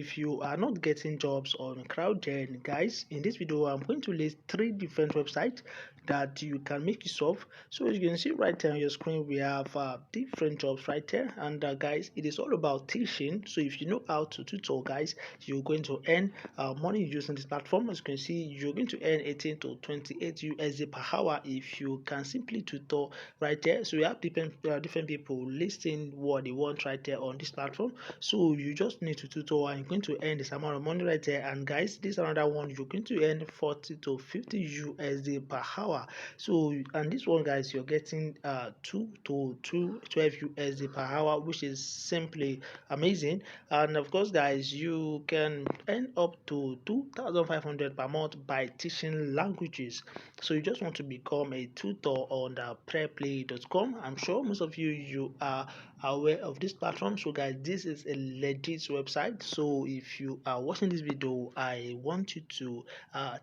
if you are not getting jobs on Crowdgen, guys, in this video I'm going to list 3 different websites that you can make use of. So as you can see right here on your screen, we have different jobs right there, and guys, it is all about teaching. So if you know how to tutor, guys, you're going to earn money using this platform. As you can see, you're going to earn 18 to 28 USD per hour if you can simply tutor right there. So we have different people listing what they want right there on this platform. So you just need to tutor and you're going to earn this amount of money right there. And guys, this another one, you're going to earn 40 to 50 USD per hour. So and this one, guys, you're getting 2 to 12 USD per hour, which is simply amazing. And of course, guys, you can earn up to 2,500 per month by teaching languages. So you just want to become a tutor on the prepplay.com. I'm sure most of you are aware of this platform. So guys, this is a legit website. So if you are watching this video, I want you to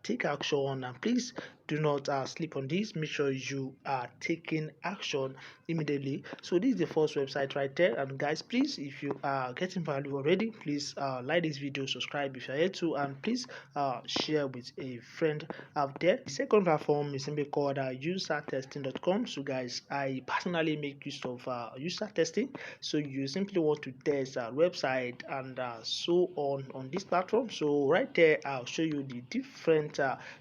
take action, and please do not sleep on this. Make sure you are taking action immediately. So this is the first website right there. And guys, please, if you are getting value already, please like this video, subscribe if you're here to, and please share with a friend out there. The second platform is simply called usertesting.com. So guys, I personally make use of user testing. So you simply want to test a website and so on this platform. So right there, I'll show you the different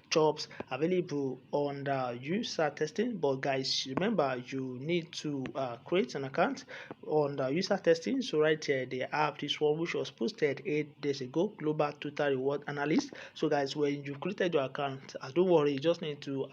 jobs available on the user testing. But guys, remember, you need to create an account on the user testing. So right here they have this one which was posted 8 days ago, global total reward analyst. So guys, when you created your account, don't worry, you just need to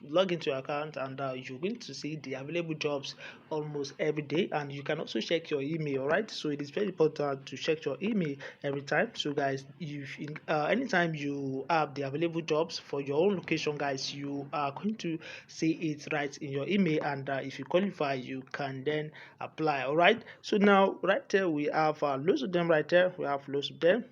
log into your account, and you're going to see the available jobs almost every day. And you can also check your email. Right, so it is very important to check your email every time. So guys, if anytime you have the available jobs for your own location, guys, you are going to see it right in your email, and if you qualify, you can then apply. All right, so now right there we have loads of them. Right there we have loads of them,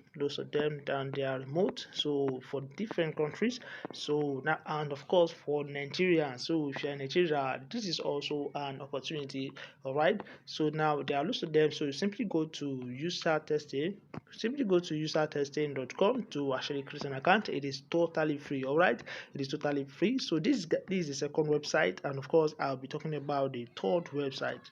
and they are remote, so for different countries. So now, and of course for Nigeria, so if you're in Nigeria, this is also an opportunity. All right, so now there are loads of them. So you simply go to usertesting.com to actually create an account. It is totally free. All right, it is totally free. So this is the second website, and of course I'll be talking about the third website.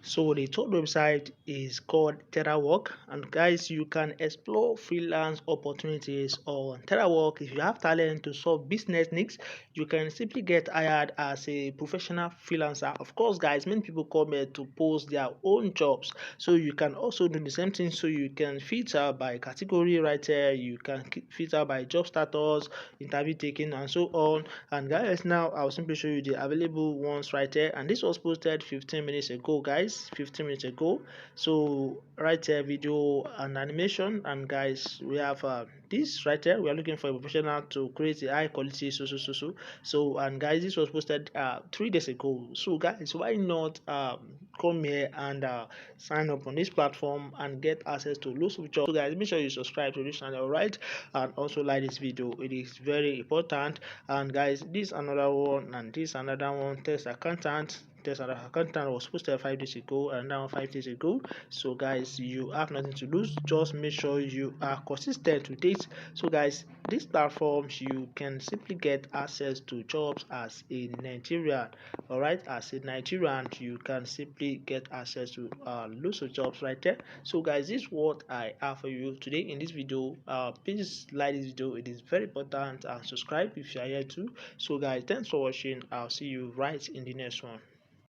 So the third website is called Terawork, and guys, you can explore freelance opportunities on Terawork. If you have talent to solve business needs, you can simply get hired as a professional freelancer. Of course, guys, many people come here to post their own jobs, so you can also do the same thing. So you can filter by category right here. You can filter by job status, interview taking, and so on. And guys, now I'll simply show you the available ones right here. And this was posted 15 minutes ago, guys. 15 minutes ago. So right here, video and animation. And guys, we have this right here. We are looking for a professional to create a high quality so and guys, this was posted 3 days ago. So guys, why not come here and sign up on this platform and get access to lots of jobs. So guys, make sure you subscribe to this channel, right, and also like this video. It is very important. And guys, this another one, and this another one. Test accountant. Test accountant was posted 5 days ago, and now 5 days ago. So guys, you have nothing to lose. Just make sure you are consistent with it. So guys, these platforms, you can simply get access to jobs as a Nigerian. All right, as a Nigerian, you can simply get access to lots of jobs right there. So guys, this is what I have for you today in this video. Please like this video, it is very important, and subscribe if you are here too. So guys, thanks for watching. I'll see you right in the next one.